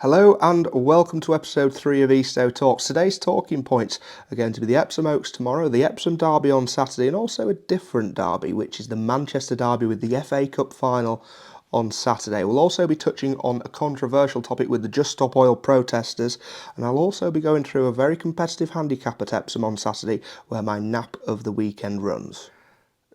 Hello and welcome to episode 3 of Easto Talks. Today's talking points are going to be the Epsom Oaks tomorrow, the Epsom Derby on Saturday, and also a different derby, which is the Manchester Derby with the FA Cup final on Saturday. We'll also be touching on a controversial topic with the Just Stop Oil protesters, and I'll also be going through a very competitive handicap at Epsom on Saturday, where my nap of the weekend runs.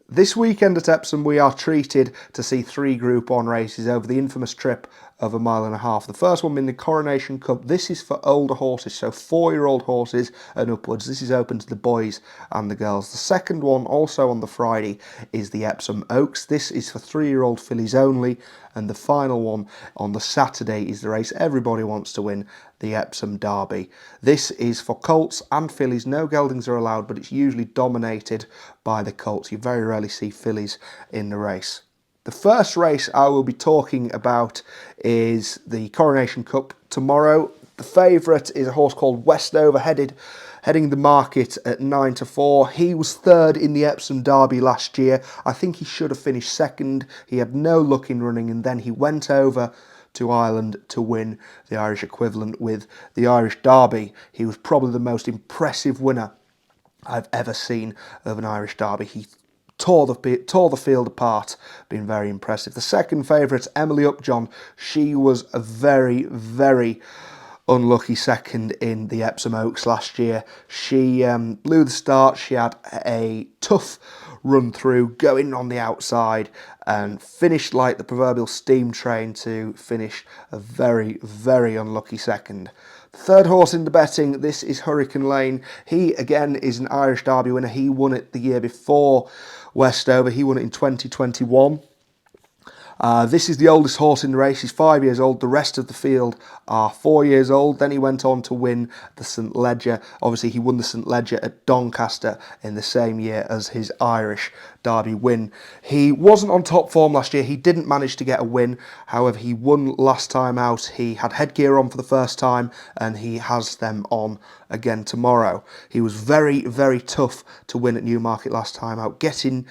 This weekend at Epsom we are treated to see 3 Group 1 races over the infamous trip of 1.5 miles. The first one being the Coronation Cup. This is for older horses, so 4-year-old horses and upwards. This is open to the boys and the girls. The second one, also on the Friday, is the Epsom Oaks. This is for 3-year-old fillies only. And the final one on the Saturday is the race everybody wants to win, the Epsom Derby. This is for colts and fillies. No geldings are allowed, but it's usually dominated by the colts. You very rarely see fillies in the race. The first race I will be talking about is the Coronation Cup tomorrow. The favourite is a horse called Westover, heading the market at 9-4. He was third in the Epsom Derby last year. I think he should have finished second. He had no luck in running, and then he went over to Ireland to win the Irish equivalent with the Irish Derby. He was probably the most impressive winner I've ever seen of an Irish Derby. He tore the field apart, being very impressive. The second favourite, Emily Upjohn, she was a very, very unlucky second in the Epsom Oaks last year. She blew the start. She had a tough run through, going on the outside, and finished like the proverbial steam train to finish a very, very unlucky second. The third horse in the betting, this is Hurricane Lane. He, again, is an Irish Derby winner. He won it the year before Westover. He won it in 2021. This is the oldest horse in the race. He's 5 years old. The rest of the field are 4 years old. Then he went on to win the St Leger. Obviously, he won the St Leger at Doncaster in the same year as his Irish Derby win. He wasn't on top form last year. He didn't manage to get a win. However, he won last time out. He had headgear on for the first time, and he has them on again tomorrow. He was very, very tough to win at Newmarket last time out, getting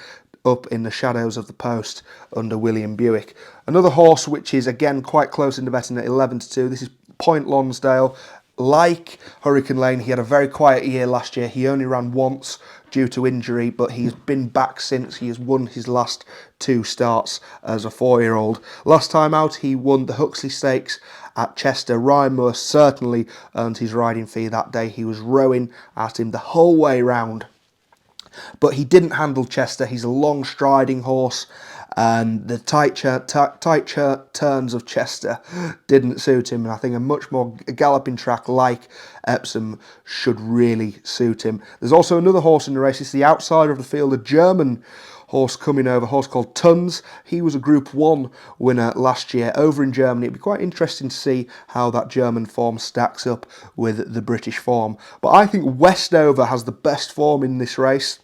up in the shadows of the post under William Buick. Another horse which is again quite close in the betting at 11-2. This is Point Lonsdale. Like Hurricane Lane, he had a very quiet year last year. He only ran once due to injury, but he's been back since. He has won his last 2 starts as a 4-year-old. Last time out, he won the Huxley Stakes at Chester. Ryan Moore certainly earned his riding fee that day. He was rowing at him the whole way round. But he didn't handle Chester. He's a long striding horse, and the tight turns of Chester didn't suit him. And I think a much more galloping track like Epsom should really suit him. There's also another horse in the race. It's the outsider of the field, a German horse coming over, a horse called Tons. He was a Group 1 winner last year over in Germany. It'd be quite interesting to see how that German form stacks up with the British form. But I think Westover has the best form in this race.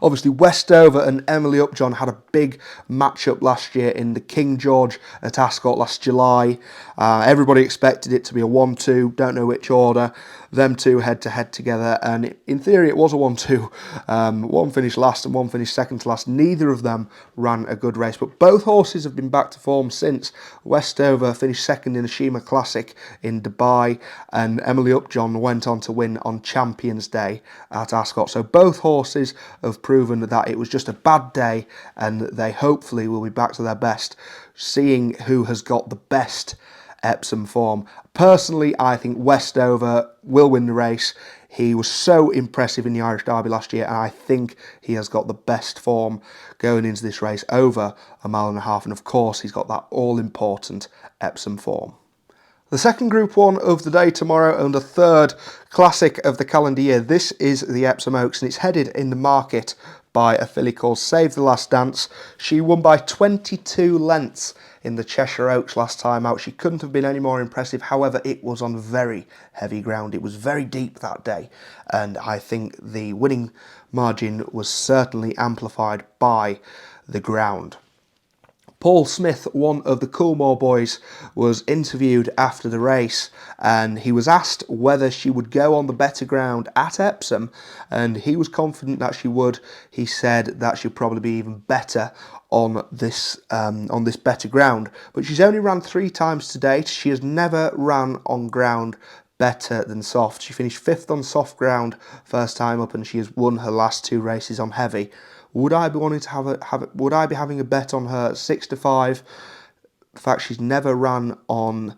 Obviously, Westover and Emily Upjohn had a big matchup last year in the King George at Ascot last July. Everybody expected it to be a 1-2, don't know which order. Them two head-to-head together, and in theory it was a 1-2. One finished last and one finished second to last. Neither of them ran a good race, but both horses have been back to form since. Westover finished second in the Shima Classic in Dubai, and Emily Upjohn went on to win on Champions Day at Ascot. So both horses have proven that it was just a bad day, and they hopefully will be back to their best, seeing who has got the best Epsom form. Personally, I think Westover will win the race. He was so impressive in the Irish Derby last year, and I think he has got the best form going into this race over 1.5 miles, and of course he's got that all-important Epsom form. The second Group 1 of the day tomorrow, and the third classic of the calendar year. This is the Epsom Oaks, and it's headed in the market by a filly called Save the Last Dance. She won by 22 lengths in the Cheshire Oaks last time out. She couldn't have been any more impressive. However, it was on very heavy ground. It was very deep that day, and I think the winning margin was certainly amplified by the ground. Paul Smith, one of the Coolmore boys, was interviewed after the race, and he was asked whether she would go on the better ground at Epsom, and he was confident that she would. He said that she'll probably be even better on this better ground. But she's only ran 3 times to date. She has never ran on ground better than soft. She finished 5th on soft ground first time up, and she has won her last 2 races on heavy. Would I be wanting to would I be having a bet on her 6-5? The fact she's never ran on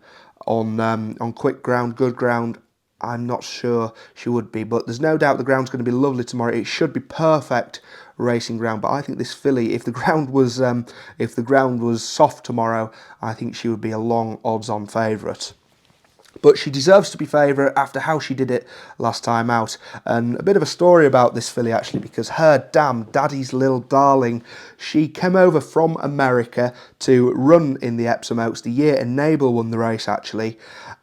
quick ground, good ground, I'm not sure she would be, but there's no doubt the ground's going to be lovely tomorrow. It should be perfect racing ground, but I think this filly, if the ground was soft tomorrow, I think she would be a long odds-on favourite. But she deserves to be favourite after how she did it last time out. And a bit of a story about this filly, actually, because her dam, Daddy's Little Darling, she came over from America to run in the Epsom Oaks the year Enable won the race, actually.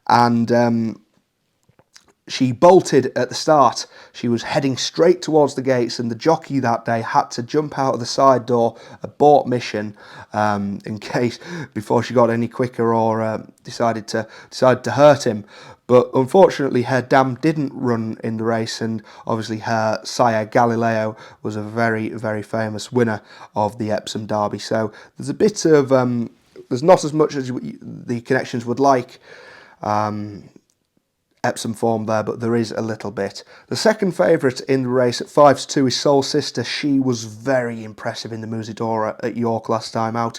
And she bolted at the start. She was heading straight towards the gates, and the jockey that day had to jump out of the side door, abort mission, in case before she got any quicker or decided to hurt him. But unfortunately, her dam didn't run in the race, and obviously her sire Galileo was a very, very famous winner of the Epsom Derby. So there's a bit of there's not as much as the connections would like. Epsom form there, but there is a little bit. The second favourite in the race at 5-2 is Soul Sister. She was very impressive in the Musidora at York last time out.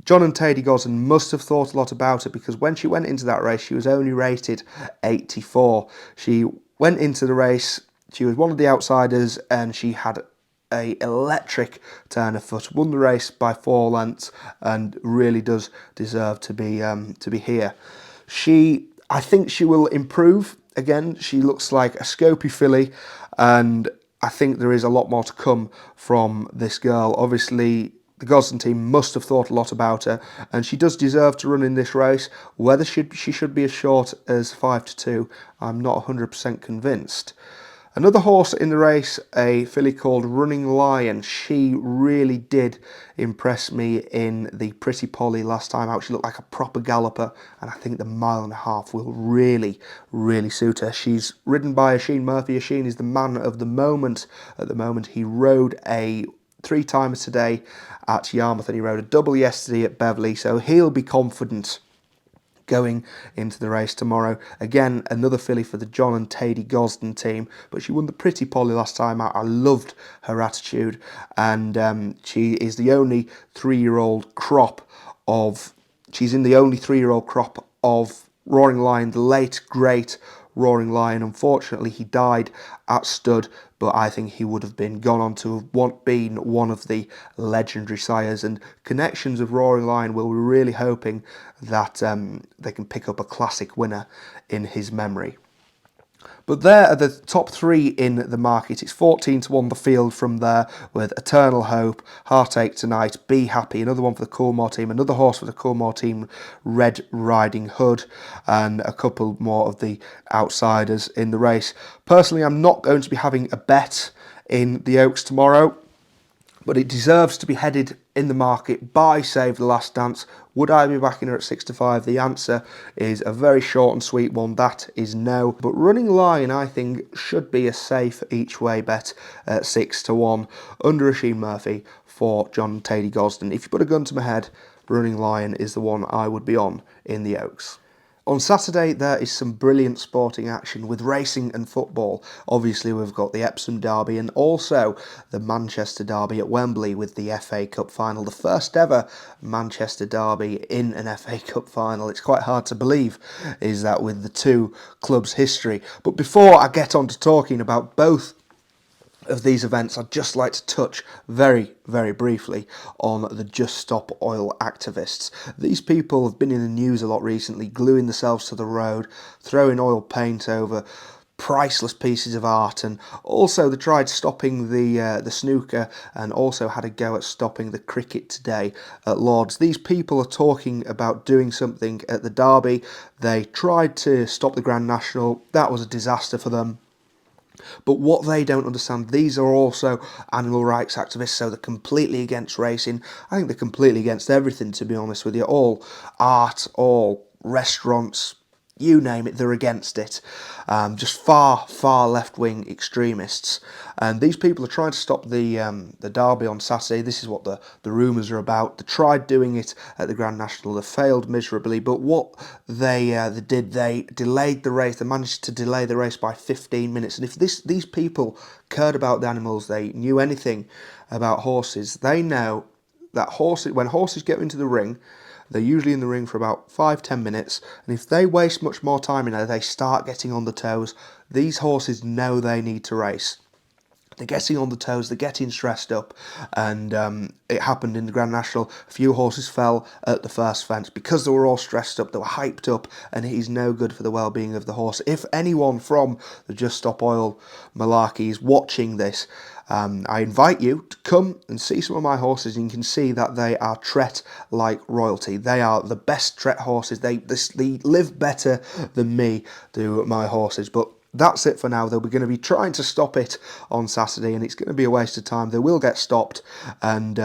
John and Tady Gosden must have thought a lot about it, because when she went into that race, she was only rated 84. She went into the race, she was one of the outsiders, and she had a electric turn of foot, won the race by 4 lengths, and really does deserve to be here. I think she will improve. Again, she looks like a scopy filly, and I think there is a lot more to come from this girl. Obviously, the Gosden team must have thought a lot about her, and she does deserve to run in this race. Whether she should be as short as 5-2, I'm not 100% convinced. Another horse in the race, a filly called Running Lion. She really did impress me in the Pretty Polly last time out. She looked like a proper galloper, and I think the 1.5 miles will really, really suit her. She's ridden by Oisin Murphy. Oisin is the man of the moment at the moment. He rode a 3-timer today at Yarmouth, and he rode a double yesterday at Beverley, so he'll be confident going into the race tomorrow. Again, another filly for the John and Tady Gosden team, but she won the Pretty Polly last time out. I loved her attitude, and she is the only 3-year-old crop of... She's in the only 3-year-old crop of Roaring Lion, the late, great Roaring Lion. Unfortunately, he died at stud, but I think he would have gone on to have been one of the legendary sires, and connections of Roaring Lion will be really hoping that they can pick up a classic winner in his memory. But there are the top 3 in the market. It's 14-1 the field from there, with Eternal Hope, Heartache Tonight, Be Happy, another one for the Coolmore team, another horse for the Coolmore team, Red Riding Hood, and a couple more of the outsiders in the race. Personally, I'm not going to be having a bet in the Oaks tomorrow, but it deserves to be headed in the market by Save the Last Dance. Would I be backing her at 6-5? The answer is a very short and sweet one. That is no. But Running Lion, I think, should be a safe each way bet at 6-1 under Oisin Murphy for John and Tady Gosden. If you put a gun to my head, Running Lion is the one I would be on in the Oaks. On Saturday, there is some brilliant sporting action with racing and football. Obviously, we've got the Epsom Derby and also the Manchester Derby at Wembley with the FA Cup final. The first ever Manchester Derby in an FA Cup final. It's quite hard to believe, is that, with the two clubs' history. But before I get on to talking about both of these events, I'd just like to touch very, very briefly on the Just Stop Oil activists. These people have been in the news a lot recently, gluing themselves to the road, throwing oil paint over priceless pieces of art, and also they tried stopping the snooker, and also had a go at stopping the cricket today at Lord's. These people are talking about doing something at the Derby. They tried to stop the Grand National. That was a disaster for them. But what they don't understand, these are also animal rights activists, so they're completely against racing. I think they're completely against everything, to be honest with you. All art, all restaurants, you name it, they're against it. Just far, far left-wing extremists. And these people are trying to stop the derby on Saturday. This is what the rumours are about. They tried doing it at the Grand National. They failed miserably. But what they did, they delayed the race. They managed to delay the race by 15 minutes. And if these people cared about the animals, they knew anything about horses, they know that when horses get into the ring, they're usually in the ring for about 5-10 minutes, and if they waste much more time in there, they start getting on the toes. These horses know they need to race. They're getting on the toes, they're getting stressed up, and it happened in the Grand National. A few horses fell at the first fence because they were all stressed up, they were hyped up, and it is no good for the well-being of the horse. If anyone from the Just Stop Oil malarkey is watching this, I invite you to come and see some of my horses, and you can see that they are tret like royalty. They are the best tret horses. They live better than me do, my horses. But that's it for now. They're going to be trying to stop it on Saturday, and it's going to be a waste of time. They will get stopped, and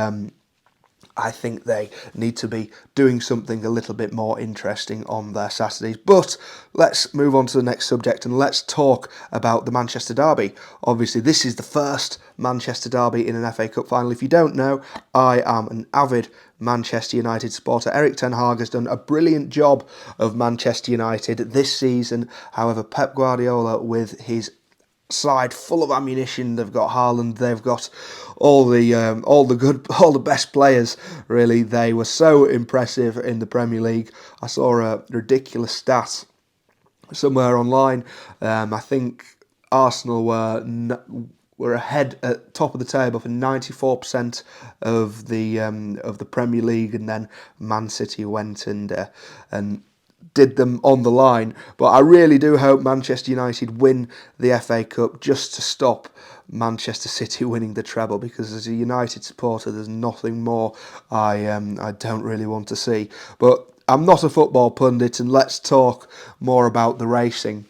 I think they need to be doing something a little bit more interesting on their Saturdays. But let's move on to the next subject, and let's talk about the Manchester Derby. Obviously, this is the first Manchester Derby in an FA Cup final. If you don't know, I am an avid Manchester United supporter. Eric Ten Hag has done a brilliant job of Manchester United this season. However, Pep Guardiola, with his side full of ammunition, they've got Haaland, they've got all the best players. Really, they were so impressive in the Premier League. I saw a ridiculous stat somewhere online. I think Arsenal were ahead at top of the table for 94% of the Premier League, and then Man City went and did them on the line. But I really do hope Manchester United win the FA Cup just to stop Manchester City winning the treble, because as a United supporter, there's nothing more I don't really want to see. But I'm not a football pundit, and let's talk more about the racing.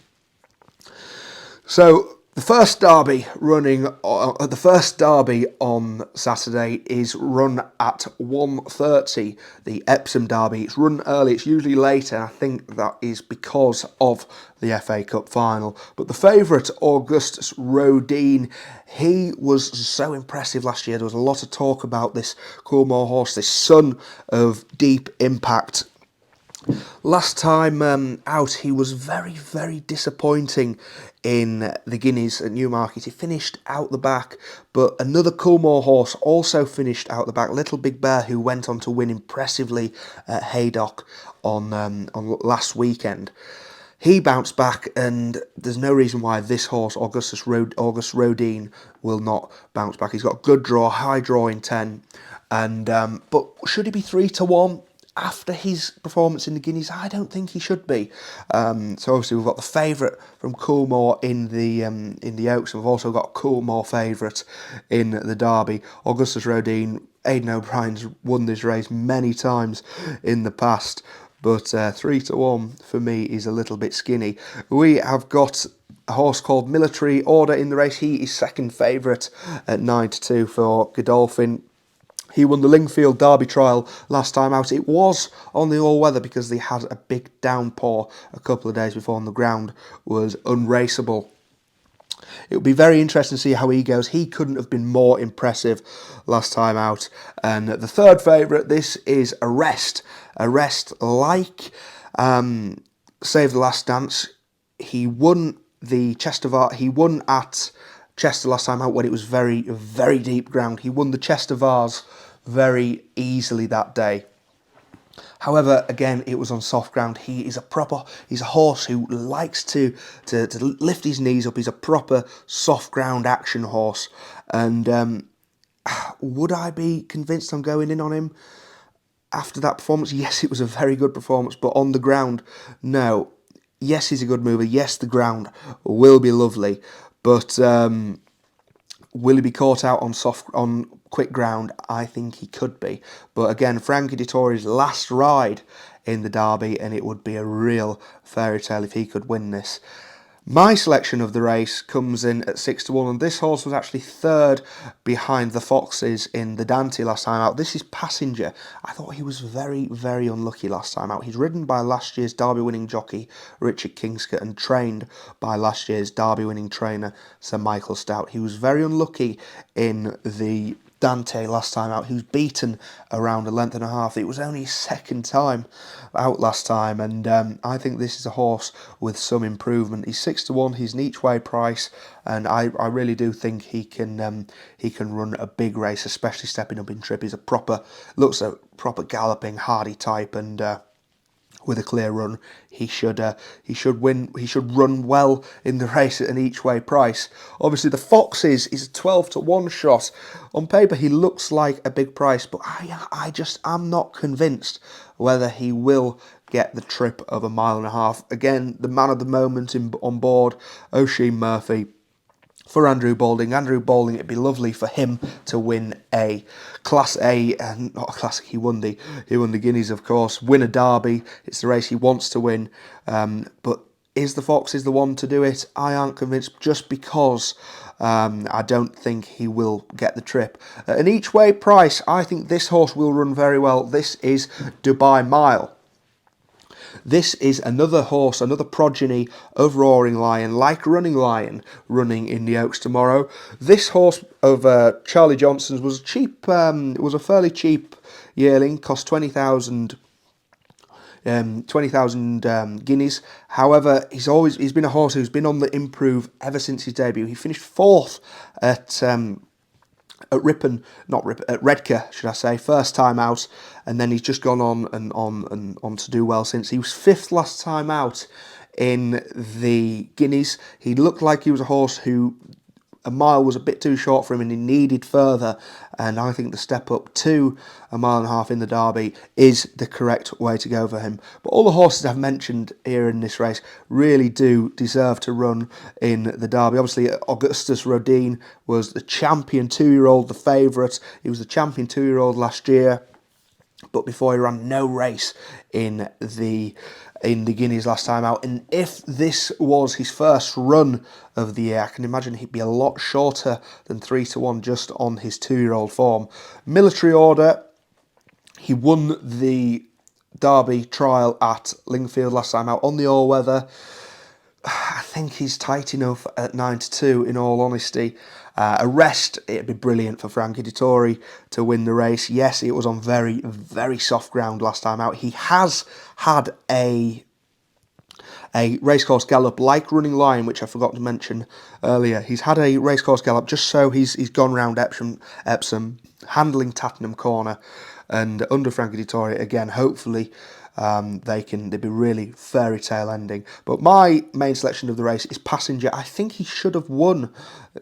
So the first derby on Saturday is run at 1:30. The Epsom derby. It's run early. It's usually late, and I think that is because of the FA Cup final. But the favourite, Augustus Rodin, he was so impressive last year. There was a lot of talk about this Coolmore horse, this son of Deep Impact. Last time out, he was very, very disappointing in the Guineas at Newmarket. He finished out the back, but another Coolmore horse also finished out the back, Little Big Bear, who went on to win impressively at Haydock on last weekend. He bounced back, and there's no reason why this horse, August Rodin, will not bounce back. He's got good draw, high draw in 10, and but should he be 3-1? After his performance in the Guineas, I don't think he should be. So obviously we've got the favourite from Coolmore in the Oaks, and we've also got a Coolmore favourite in the Derby. Augustus Rodin, Aidan O'Brien's won this race many times in the past, but 3-1 for me is a little bit skinny. We have got a horse called Military Order in the race. He is second favourite at 9-2 for Godolphin. He won the Lingfield Derby trial last time out. It was on the all-weather because they had a big downpour a couple of days before, and the ground was unraceable. It will be very interesting to see how he goes. He couldn't have been more impressive last time out. And the third favourite, this is Arrest. Arrest, like Save the Last Dance. He won the Chester Vase. He won at Chester last time out when it was very, very deep ground. He won the Chester Vase very easily that day. However, again, it was on soft ground. He's a horse who likes to lift his knees up. He's a proper soft ground action horse. And would I be convinced I'm going in on him after that performance? Yes, it was a very good performance, but on the ground, no. Yes, he's a good mover. Yes, the ground will be lovely, but will he be caught out on quick ground? I think he could be. But again, Frankie Dettori's last ride in the Derby, and it would be a real fairy tale if he could win this. My selection of the race comes in at 6-1, and this horse was actually third behind the Foxes in the Dante last time out. This is Passenger. I thought he was very, very unlucky last time out. He's ridden by last year's Derby winning jockey Richard Kingscott and trained by last year's Derby winning trainer Sir Michael Stout. He was very unlucky in the Dante last time out. He was beaten around a length and a half. It was only his second time out last time, and I think this is a horse with some improvement. He's 6-1. He's an each way price, and I really do think he can run a big race, especially stepping up in trip. He's looks a proper galloping hardy type, and with a clear run, he should win. He should run well in the race at an each way price. Obviously, the Foxes is a 12-1 shot. On paper, he looks like a big price, but I'm not convinced whether he will get the trip of a mile and a half. Again, the man of the moment on board, Oisin Murphy. For Andrew Balding, it'd be lovely for him to win a Class A, and not a Classic. He won the Guineas, of course. Win a Derby. It's the race he wants to win. But is the Foxes the one to do it? I aren't convinced, just because I don't think he will get the trip. At an each way price, I think this horse will run very well. This is Dubai Mile. This is another horse, another progeny of Roaring Lion, like Running Lion, running in the Oaks tomorrow. This horse of Charlie Johnson's was cheap. Was a fairly cheap yearling, cost 20,000 guineas. However, he's been a horse who's been on the improve ever since his debut. He finished fourth at Redcar, should I say, first time out, and then he's just gone on to do well since. He was fifth last time out in the Guineas. He looked like he was a horse who a mile was a bit too short for him and he needed further, and I think the step up to a mile and a half in the Derby is the correct way to go for him. But all the horses I've mentioned here in this race really do deserve to run in the Derby. Obviously, Augustus Rodin was the champion 2-year-old, the favourite. He was the champion 2-year-old last year, but before he ran no race in the Guineas last time out. And if this was his first run of the year, I can imagine he'd be a lot shorter than 3-1 just on his 2-year-old form. Military Order, he won the Derby trial at Lingfield last time out on the all-weather. I think he's tight enough at 9-2, in all honesty. A rest, it'd be brilliant for Frankie Dettori to win the race. Yes, it was on very, very soft ground last time out. He has had a racecourse gallop like Running Lion, which I forgot to mention earlier. He's had a racecourse gallop just so he's gone round Epsom, handling Tattenham Corner, and under Frankie Dettori again. Hopefully, they'd be really fairy tale ending. But my main selection of the race is Passenger. I think he should have won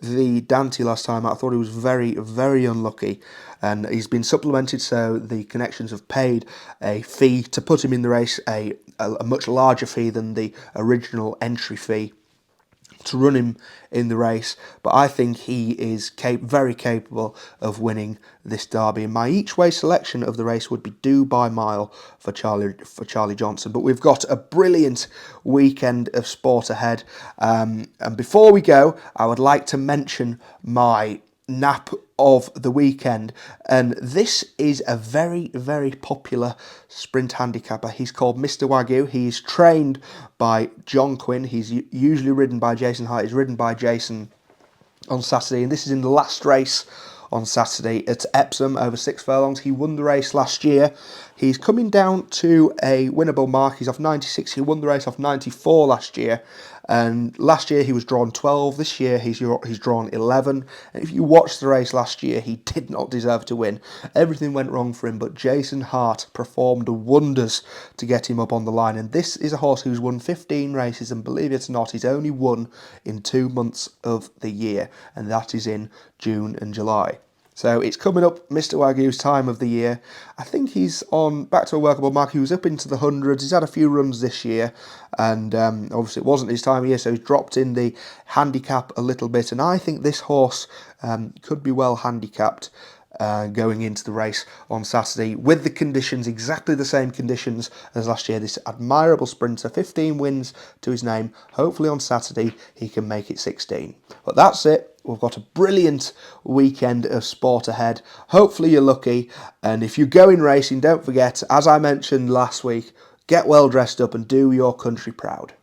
the Dante last time. I thought he was very, very unlucky, and he's been supplemented, so the connections have paid a fee to put him in the race, a much larger fee than the original entry fee to run him in the race. But I think he is very capable of winning this Derby. And my each way selection of the race would be Dubai Mile for Charlie Johnson. But we've got a brilliant weekend of sport ahead. And before we go, I would like to mention my nap of the weekend, and this is a very, very popular sprint handicapper. He's called Mr. Wagyu. He's trained by John Quinn. He's usually ridden by Jason Hart. He's ridden by Jason on Saturday, and this is in the last race on Saturday at Epsom over 6 furlongs. He won the race last year. He's coming down to a winnable mark. He's off 96. He won the race off 94 last year. And last year he was drawn 12. This year he's drawn 11. And if you watched the race last year, he did not deserve to win. Everything went wrong for him, but Jason Hart performed wonders to get him up on the line. And this is a horse who's won 15 races, and believe it or not, he's only won in 2 months of the year, and that is in June and July. So it's coming up, Mr. Wagyu's time of the year. I think he's on back to a workable mark. He was up into the hundreds. He's had a few runs this year, and obviously it wasn't his time of year, so he's dropped in the handicap a little bit. And I think this horse could be well handicapped. going into the race on Saturday with the conditions, exactly the same conditions as last year. This admirable sprinter, 15 wins to his name. Hopefully on Saturday he can make it 16. But that's it. We've got a brilliant weekend of sport ahead. Hopefully you're lucky. And if you're going racing, don't forget, as I mentioned last week, get well dressed up and do your country proud.